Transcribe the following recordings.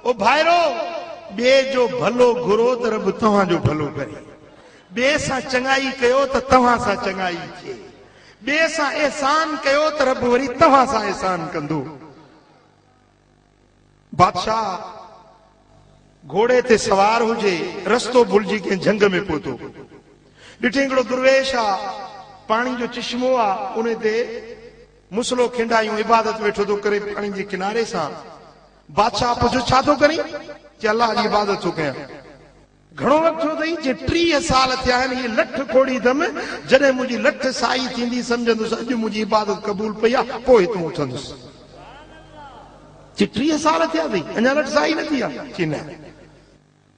ओ भाइरो बे जो भलो घुरो त रब तव्हां जो भलो करे, बे सां चङाई कयो त तव्हां सां चङाई थिए, बे सां एहसान कयो त रब वरी तव्हां सां एहसान कंदो। बादशाह घोड़े ते सवार हुजे, रस्तो भुलिजी के जंग में पहुतो, ॾिठे हिकिड़ो दुर्वेश आ, पानी जो चश्मो आ, उन ते मुसलो खिंडायूं इबादत वेठो थो करे पानी जे किनारे सां। बादशाह पुछो छा थो करी? चई अल्लाह जी इबादत थो कयां। घणो वक्त थियो अथई? जे 30 साल थिया आहिनि, हीअ लठ खोड़ींदमि, जॾहिं मुंहिंजी लठ साई थींदी सम्झंदुसि अॼु मुंहिंजी इबादत क़बूल पई आहे, पोइ हितां उथंदुसि। जे 30 साल थिया अथई, अञा लठ साई न थी आहे? चई न।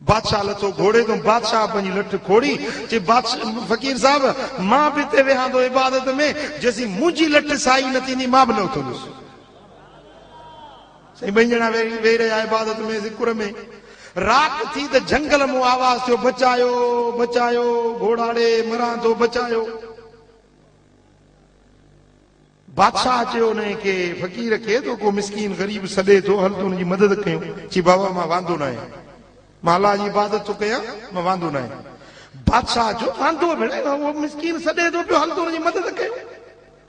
बादशाह लथो घोड़े तो, बादशाह पंहिंजी लठ खोड़ी, चई बादशाह फ़कीर साहब मां बि हिते वेहां थो इबादत में, जेसीं मुंहिंजी लठ साई न थींदी मां बि न उथंदुसि। साईं ॿई ॼणा वेही रहिया इबादत में, ज़िक्र में। रात थी त जंगल मां आवाज़ थियो, बचायो बचायो, घोड़ाड़े मरां थो, बचायो। बादशाह चयो उन खे, फ़कीर खे, तो को मिसकीन गरीब सॾे थो, हल तूं हुनजी मदद कयूं। चई बाबा मां वांदो न आहियां, मां अल्लाह जी इबादत थो कयां, मां वांदो न आहियां। बादशाह जो वांदो भेण, वो मिसकीन सॾे थो पियो, हल तूं हुनजी मदद कयूं।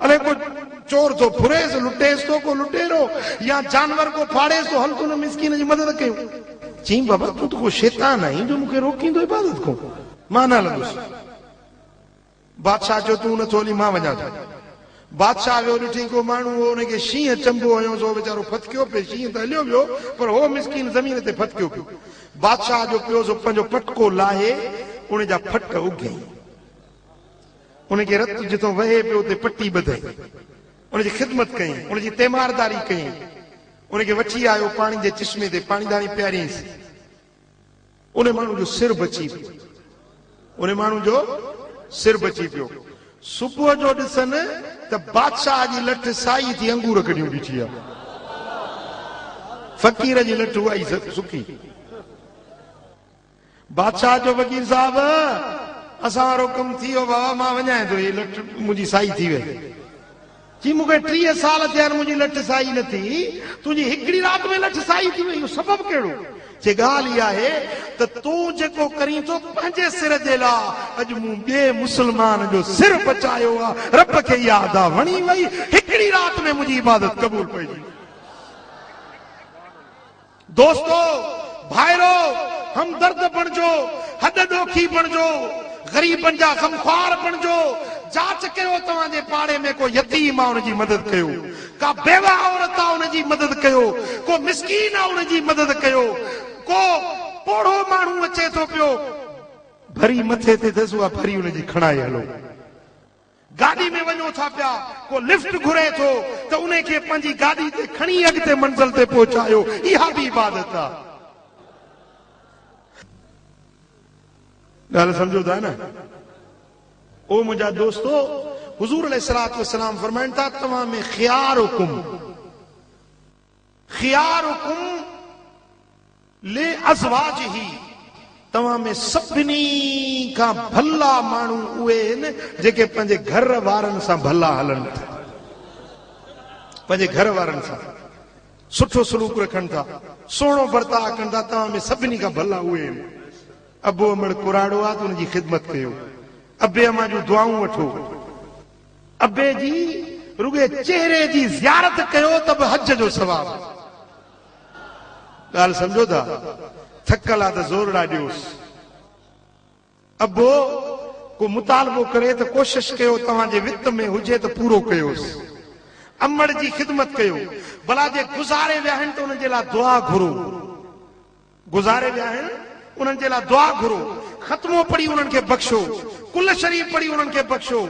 अरे को चोर तो फुरेस, लुटेस तो को लुटेरो, या जानवर को फाड़ेस तो, हल तूं हुन मिसकीन जी मदद कयूं। चई बाबा तूं तो को शैतान आहीं जो मूंखे रोकींदो इबादत को, मां न हलंदुसि। बादशाह चयो तूं नथो हली, मां वञा थो। बादशाह वियो, ॾिठी को माण्हू हो, हुनखे शींहं चंबो हुयो, सो वीचारो फतकियो पियो, शींहं त हलियो वियो पर हो मिसकीन ज़मीन ते फतकियो पियो। बादशाह जो पियो सो पंहिंजो पटको लाहे, उन जा फट उघई, उनखे रत जिथो वहे पियो उते पट्टी ॿधई, उनजी ख़िदमत कई, उनजी तीमारदारी कई, उनखे वठी आयो पाणी जे चश्मे ते, पाणीदानी पियारींसि। उन माण्हू जो सिर बची पियो, उन माण्हू जो सिर बची पियो। सुबुह जो ॾिसनि त बादशाह जी लठ साई थी अंगूर कढियूं बीठी आहे, फ़कीर जी लठ उहा ई सुकी। बादशाह जो फ़कीर साहब असां वारो कमु थी वियो बाबा, मां वञां थो, हीअ लठ मुंहिंजी साई थी वई। जी मूंखे 30 साल थिया आहिनि, मुंहिंजी लठ साई न थी, तुंहिंजी हिकिड़ी राति में लठ साई थी वई, इहो सबबु कहिड़ो? जे ॻाल्हि इहा आहे त तूं जेको करीं थो पंहिंजे सिर जे लाइ, अॼु मूं ॿिए मुस्लमान जो सिर बचायो आहे, रब खे इहा अदा वणी वई, हिकिड़ी राति में मुंहिंजी इबादत क़बूल पइजी। दोस्तो भाइरो हमदर्द बणिजो, हॾ ॾोखी बणिजो, ग़रीबनि जा ग़मख़्वार बणिजो। जांच कयो तव्हांजे पाड़े में को यतीम आहे उनजी मदद कयो, का बेवा औरत आहे उनजी मदद कयो, को मिसकीन आहे उनजी मदद कयो, को पोड़ो माण्हू अचे थो पियो भरी मथे ते अथसि, उहा भरी उनजी खणाए हलो। गाॾी में वञो था पिया, को लिफ्ट घुरे थो त उनखे पंहिंजी गाॾी ते खणी अॻिते मंज़िल ते पहुचायो, इहा बि इबादत आहे। ॻाल्हि सम्झो था न? ओ मुंहिंजा दोस्तो, हुज़ूर अलैहिस्सलातु वस्सलाम फरमाइनि था तव्हां में ख़ियारुकुम ले अज़वाजिही, तव्हां में सभिनी खां भला माण्हू उहे आहिनि जेके पंहिंजे घर वारनि सां भला हलनि था, पंहिंजे घर वारनि सां सुठो सलूक रखनि था, सुहिणो बर्ताव कनि था। तव्हां में सभिनी खां भला उहे आहिनि। अबो अमड़ कुराड़ो आहे त उनजी ख़िदमत कयो, अबे अमा जूं दुआऊं वठो, अबे जी रुगे चेहरे जी ज़ियारत कयो त बि हज जो सवाब। ॻाल्हि सम्झो था? थकल आहे त ज़ोर ॾियोसि। अबो को मुतालबो करे त कोशिश कयो तव्हांजे वित में हुजे त पूरो कयोसि। अमड़ जी ख़िदमत कयो, भला जे गुज़ारे विया आहिनि त उन्हनि जे लाइ दुआ घुरो, गुज़ारे विया आहिनि उन्हनि जे लाइ दुआ घुरो, ख़त्मो पढ़ी उन्हनि खे बख़्शो, कुल शरीफ़ पढ़ी उन्हनि खे बख़्शो।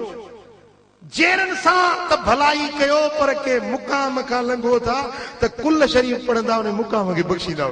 जेरनि सां त भलाई कयो, पर के मुक़ाम खां लंघो था त कुल शरीफ़ पढ़ंदा उन मुक़ाम खे बख़्शींदा।